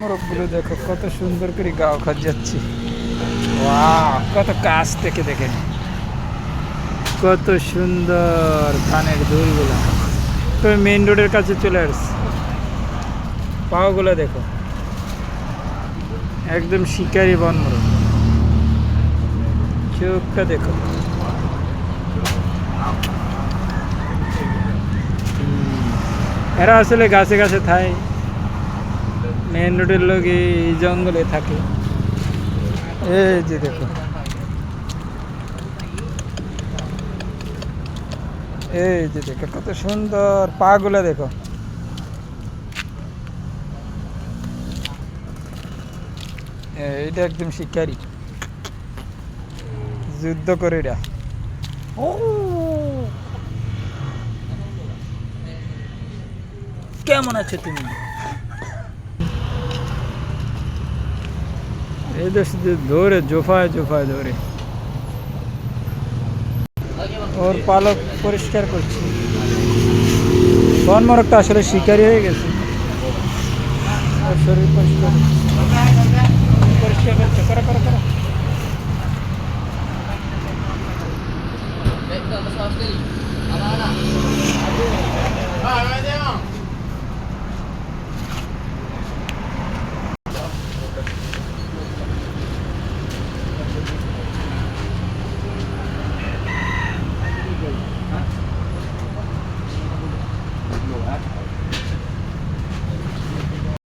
মোরগগুলো দেখো কত সুন্দর করে গাও খাওয়াচ্ছি। ওয়াও, কত কাছ থেকে দেখেন কত সুন্দর ধানের ধুলগুলো। তো মেইন রোডের কাছে চলে আসছে। পাওগুলো দেখো একদম শিকারি বন মোরগ। চোখটা দেখো। এরা আসলে গাছে গাছে থাকে, মেইন রোডের লোক এই জঙ্গলে থাকে। এই যে দেখো, এই যে দেখো কত সুন্দর পাগুলো দেখো। এইটা একদম শিকারি, যুদ্ধ করে এরা। ও কেমন আছো তুমি? এই যে শুধু ধরে জোফায় জোফায় ধরে ওর পালক পরিষ্কার করছি। বন মোরগটা আসলে শিকারি হয়ে গেছে, ওর শরীর পরিষ্কার পরিষ্কার করছে। করো করো করো। Baik, tak pasal sekali. Anak-anak. Ha, macam mana?